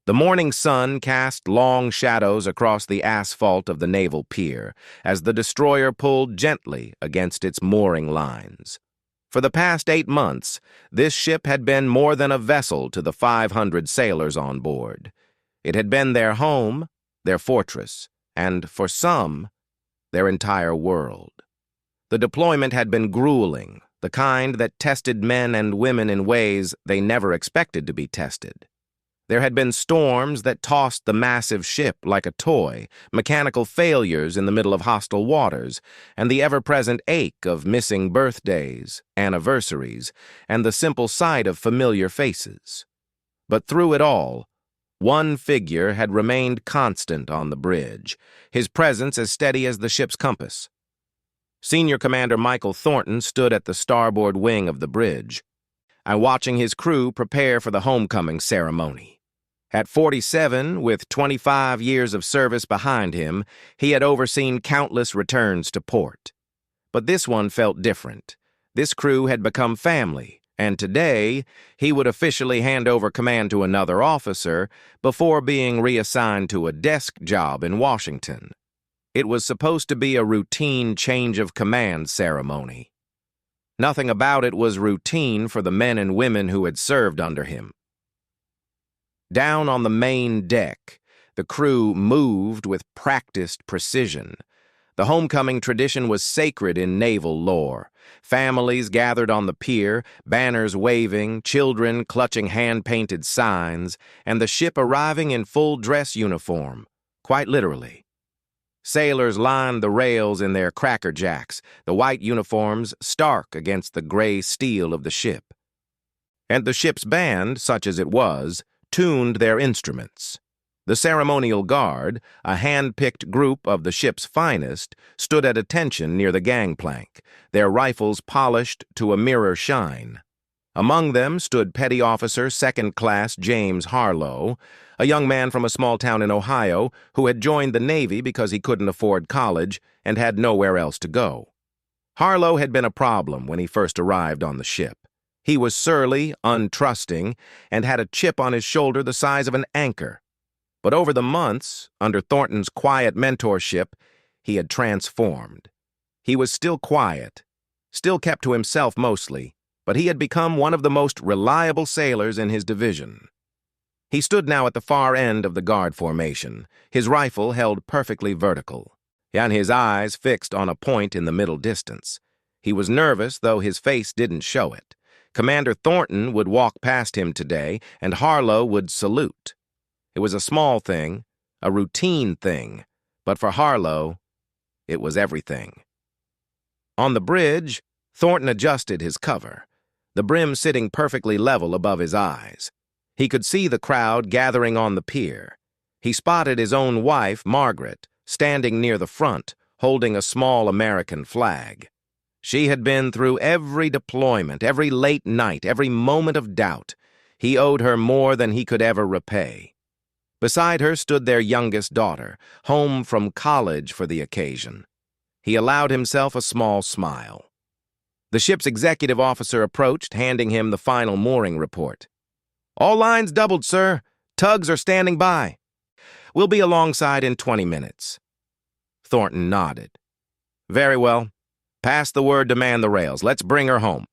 The morning sun cast long shadows across the asphalt of the naval pier as the destroyer pulled gently against its mooring lines. For the past 8 months, this ship had been more than a vessel to the 500 sailors on board. It had been their home, their fortress, and, for some, their entire world. The deployment had been grueling, the kind that tested men and women in ways they never expected to be tested. There had been storms that tossed the massive ship like a toy, mechanical failures in the middle of hostile waters, and the ever-present ache of missing birthdays, anniversaries, and the simple sight of familiar faces. But through it all, one figure had remained constant on the bridge, his presence as steady as the ship's compass. Senior Commander Michael Thornton stood at the starboard wing of the bridge, and watching his crew prepare for the homecoming ceremony. At 47, with 25 years of service behind him, he had overseen countless returns to port. But this one felt different. This crew had become family, and today he would officially hand over command to another officer before being reassigned to a desk job in Washington. It was supposed to be a routine change of command ceremony. Nothing about it was routine for the men and women who had served under him. Down on the main deck, the crew moved with practiced precision. The homecoming tradition was sacred in naval lore. Families gathered on the pier, banners waving, children clutching hand-painted signs, and the ship arriving in full dress uniform, quite literally. Sailors lined the rails in their crackerjacks, the white uniforms stark against the gray steel of the ship. And the ship's band, such as it was, tuned their instruments. The ceremonial guard, a hand-picked group of the ship's finest, stood at attention near the gangplank, their rifles polished to a mirror shine. Among them stood Petty Officer Second Class James Harlow, a young man from a small town in Ohio who had joined the Navy because he couldn't afford college and had nowhere else to go. Harlow had been a problem when he first arrived on the ship. He was surly, untrusting, and had a chip on his shoulder the size of an anchor. But over the months, under Thornton's quiet mentorship, he had transformed. He was still quiet, still kept to himself mostly, but he had become one of the most reliable sailors in his division. He stood now at the far end of the guard formation, his rifle held perfectly vertical, and his eyes fixed on a point in the middle distance. He was nervous, though his face didn't show it. Commander Thornton would walk past him today, and Harlow would salute. It was a small thing, a routine thing, but for Harlow, it was everything. On the bridge, Thornton adjusted his cover, the brim sitting perfectly level above his eyes. He could see the crowd gathering on the pier. He spotted his own wife, Margaret, standing near the front, holding a small American flag. She had been through every deployment, every late night, every moment of doubt. He owed her more than he could ever repay. Beside her stood their youngest daughter, home from college for the occasion. He allowed himself a small smile. The ship's executive officer approached, handing him the final mooring report. "All lines doubled, sir. Tugs are standing by. We'll be alongside in 20 minutes. Thornton nodded. "Very well. Pass the word to man the rails. Let's bring her home."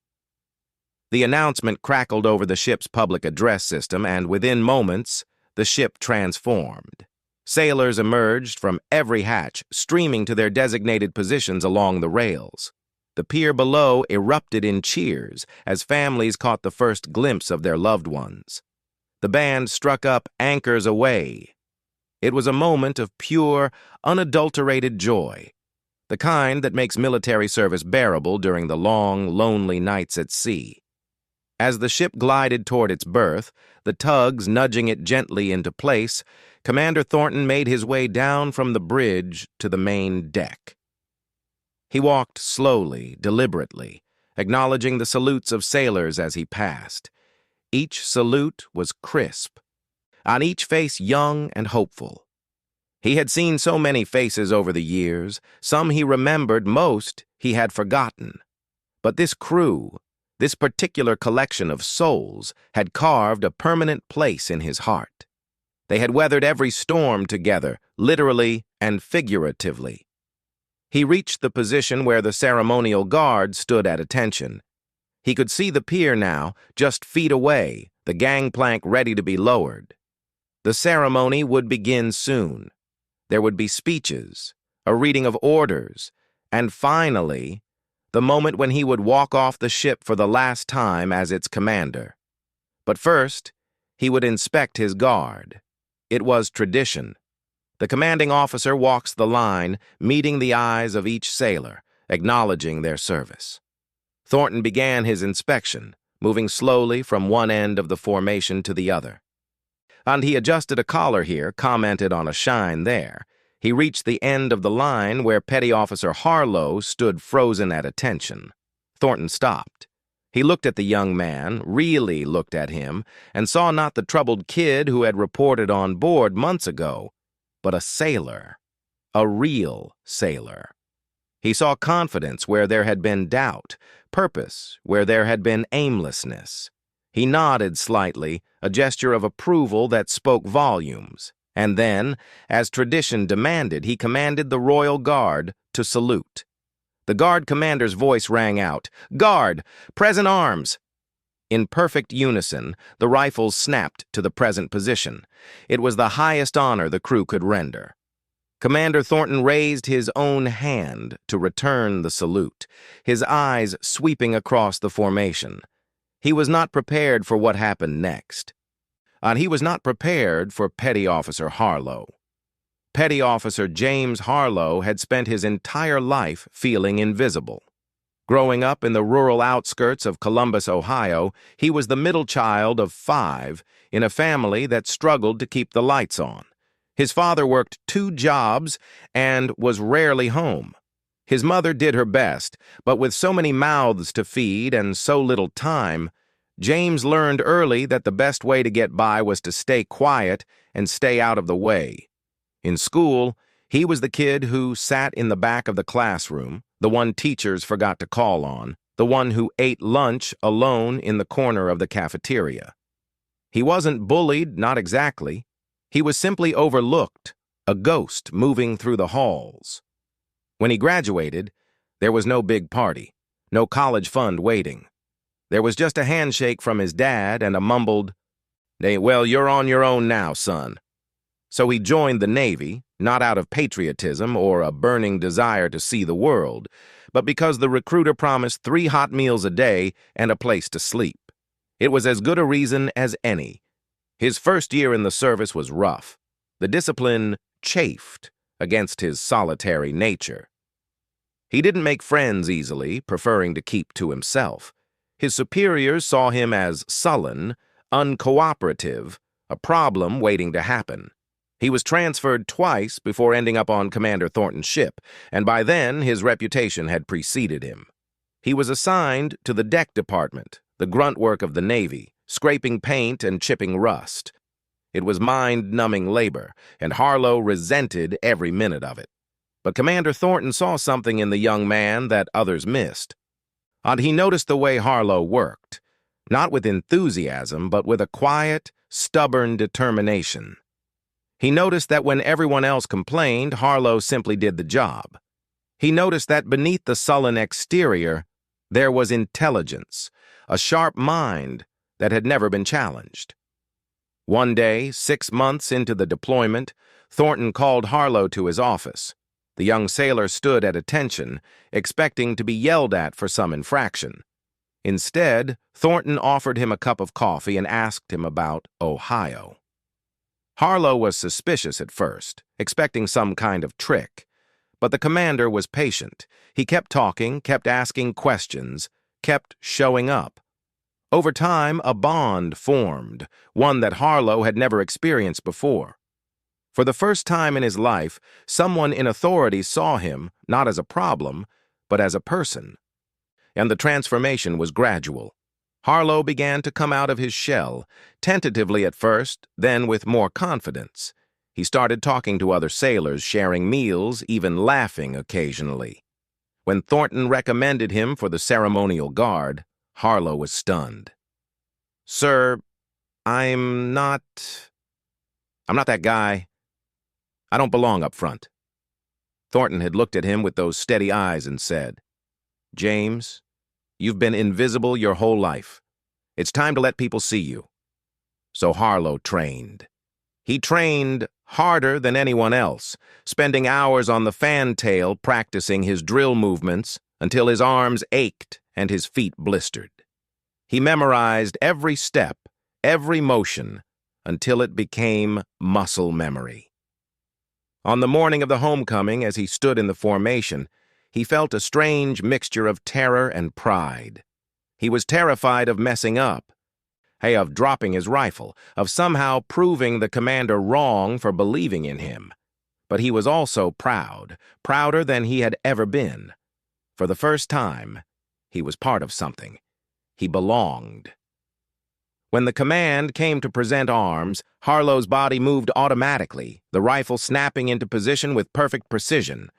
The announcement crackled over the ship's public address system, and within moments, the ship transformed. Sailors emerged from every hatch, streaming to their designated positions along the rails. The pier below erupted in cheers as families caught the first glimpse of their loved ones. The band struck up "Anchors Aweigh." It was a moment of pure, unadulterated joy, the kind that makes military service bearable during the long, lonely nights at sea. As the ship glided toward its berth, the tugs nudging it gently into place, Commander Thornton made his way down from the bridge to the main deck. He walked slowly, deliberately, acknowledging the salutes of sailors as he passed. Each salute was crisp, on each face young and hopeful. He had seen so many faces over the years, some he remembered, most he had forgotten. But this crew, this particular collection of souls, had carved a permanent place in his heart. They had weathered every storm together, literally and figuratively. He reached the position where the ceremonial guard stood at attention. He could see the pier now, just feet away, the gangplank ready to be lowered. The ceremony would begin soon. There would be speeches, a reading of orders, and finally, the moment when he would walk off the ship for the last time as its commander. But first, he would inspect his guard. It was tradition. The commanding officer walks the line, meeting the eyes of each sailor, acknowledging their service. Thornton began his inspection, moving slowly from one end of the formation to the other. And he adjusted a collar here, commented on a shine there. He reached the end of the line where Petty Officer Harlow stood frozen at attention. Thornton stopped. He looked at the young man, really looked at him, and saw not the troubled kid who had reported on board months ago, but a sailor, a real sailor. He saw confidence where there had been doubt, purpose where there had been aimlessness. He nodded slightly, a gesture of approval that spoke volumes, and then, as tradition demanded, he commanded the Royal Guard to salute. The guard commander's voice rang out, "Guard, present arms!" In perfect unison, the rifles snapped to the present position. It was the highest honor the crew could render. Commander Thornton raised his own hand to return the salute, his eyes sweeping across the formation. He was not prepared for what happened next. And he was not prepared for Petty Officer Harlow. Petty Officer James Harlow had spent his entire life feeling invisible. Growing up in the rural outskirts of Columbus, Ohio, he was the middle child of 5 in a family that struggled to keep the lights on. His father worked 2 jobs and was rarely home. His mother did her best, but with so many mouths to feed and so little time, James learned early that the best way to get by was to stay quiet and stay out of the way. In school, he was the kid who sat in the back of the classroom, the one teachers forgot to call on, the one who ate lunch alone in the corner of the cafeteria. He wasn't bullied, not exactly. He was simply overlooked, a ghost moving through the halls. When he graduated, there was no big party, no college fund waiting. There was just a handshake from his dad and a mumbled, "Well, you're on your own now, son." So he joined the Navy, not out of patriotism or a burning desire to see the world, but because the recruiter promised 3 hot meals a day and a place to sleep. It was as good a reason as any. His first year in the service was rough. The discipline chafed against his solitary nature. He didn't make friends easily, preferring to keep to himself. His superiors saw him as sullen, uncooperative, a problem waiting to happen. He was transferred twice before ending up on Commander Thornton's ship, and by then his reputation had preceded him. He was assigned to the deck department, the grunt work of the Navy, scraping paint and chipping rust. It was mind-numbing labor, and Harlow resented every minute of it. But Commander Thornton saw something in the young man that others missed. And he noticed the way Harlow worked, not with enthusiasm, but with a quiet, stubborn determination. He noticed that when everyone else complained, Harlow simply did the job. He noticed that beneath the sullen exterior, there was intelligence, a sharp mind that had never been challenged. One day, 6 months into the deployment, Thornton called Harlow to his office. The young sailor stood at attention, expecting to be yelled at for some infraction. Instead, Thornton offered him a cup of coffee and asked him about Ohio. Harlow was suspicious at first, expecting some kind of trick. But the commander was patient. He kept talking, kept asking questions, kept showing up. Over time, a bond formed, one that Harlow had never experienced before. For the first time in his life, someone in authority saw him not as a problem, but as a person. And the transformation was gradual. Harlow began to come out of his shell, tentatively at first, then with more confidence. He started talking to other sailors, sharing meals, even laughing occasionally. When Thornton recommended him for the ceremonial guard, Harlow was stunned. "Sir, I'm not..." I'm not that guy. I don't belong up front." Thornton had looked at him with those steady eyes and said, "James, you've been invisible your whole life. It's time to let people see you." So Harlow trained. He trained harder than anyone else, spending hours on the fantail practicing his drill movements until his arms ached and his feet blistered. He memorized every step, every motion, until it became muscle memory. On the morning of the homecoming, as he stood in the formation, he felt a strange mixture of terror and pride. He was terrified of messing up, of dropping his rifle, of somehow proving the commander wrong for believing in him. But he was also proud, prouder than he had ever been. For the first time, he was part of something. He belonged. When the command came to present arms, Harlow's body moved automatically, the rifle snapping into position with perfect precision.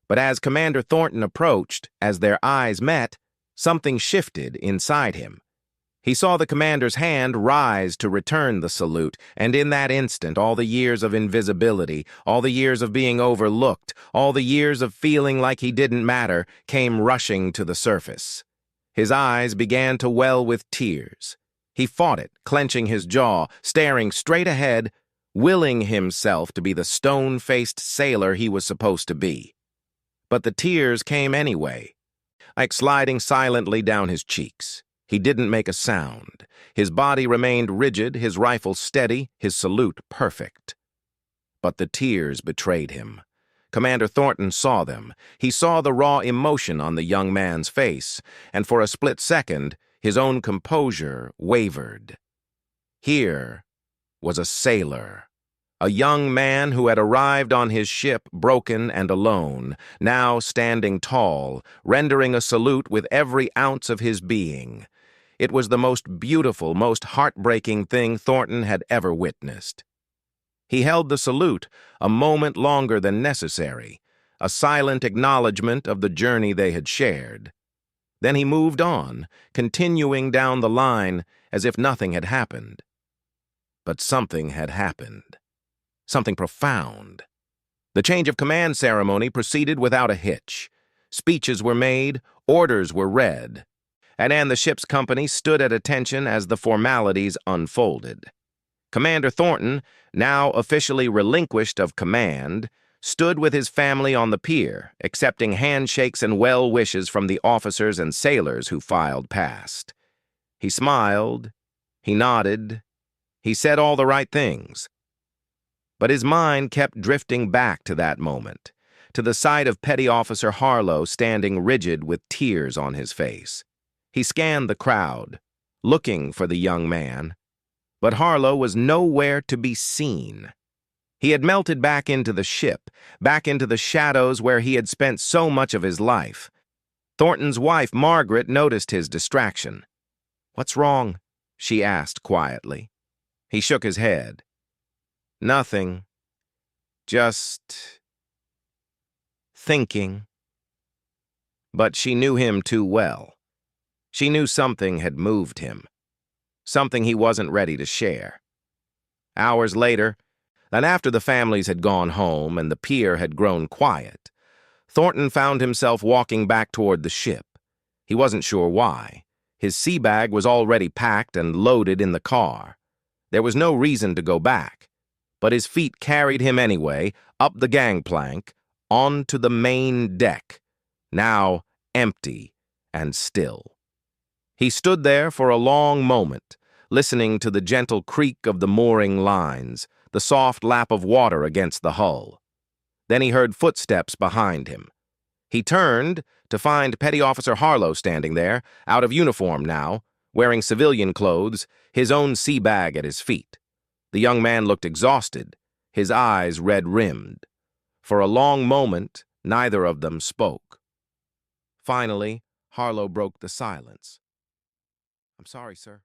But as Commander Thornton approached, as their eyes met, something shifted inside him. He saw the commander's hand rise to return the salute, and in that instant, all the years of invisibility, all the years of being overlooked, all the years of feeling like he didn't matter, came rushing to the surface. His eyes began to well with tears. He fought it, clenching his jaw, staring straight ahead, willing himself to be the stone-faced sailor he was supposed to be. But the tears came anyway, like sliding silently down his cheeks. He didn't make a sound. His body remained rigid, his rifle steady, his salute perfect. But the tears betrayed him. Commander Thornton saw them. He saw the raw emotion on the young man's face, and for a split second, his own composure wavered. Here was a sailor, a young man who had arrived on his ship broken and alone, now standing tall, rendering a salute with every ounce of his being. It was the most beautiful, most heartbreaking thing Thornton had ever witnessed. He held the salute a moment longer than necessary, a silent acknowledgement of the journey they had shared. Then he moved on, continuing down the line as if nothing had happened. But something had happened. Something profound. The change of command ceremony proceeded without a hitch. Speeches were made, orders were read, and the ship's company stood at attention as the formalities unfolded. Commander Thornton, now officially relinquished of command, stood with his family on the pier, accepting handshakes and well wishes from the officers and sailors who filed past. He smiled, he nodded, he said all the right things. But his mind kept drifting back to that moment, to the sight of Petty Officer Harlow standing rigid with tears on his face. He scanned the crowd, looking for the young man, but Harlow was nowhere to be seen. He had melted back into the ship, back into the shadows where he had spent so much of his life. Thornton's wife, Margaret, noticed his distraction. "What's wrong?" she asked quietly. He shook his head. "Nothing. Just thinking." But she knew him too well. She knew something had moved him, something he wasn't ready to share. Hours later, and after the families had gone home and the pier had grown quiet, Thornton found himself walking back toward the ship. He wasn't sure why. His sea bag was already packed and loaded in the car. There was no reason to go back, but his feet carried him anyway, up the gangplank, onto the main deck, now empty and still. He stood there for a long moment, listening to the gentle creak of the mooring lines, the soft lap of water against the hull. Then he heard footsteps behind him. He turned to find Petty Officer Harlow standing there, out of uniform now, wearing civilian clothes, his own sea bag at his feet. The young man looked exhausted, his eyes red-rimmed. For a long moment, neither of them spoke. Finally, Harlow broke the silence. "I'm sorry, sir."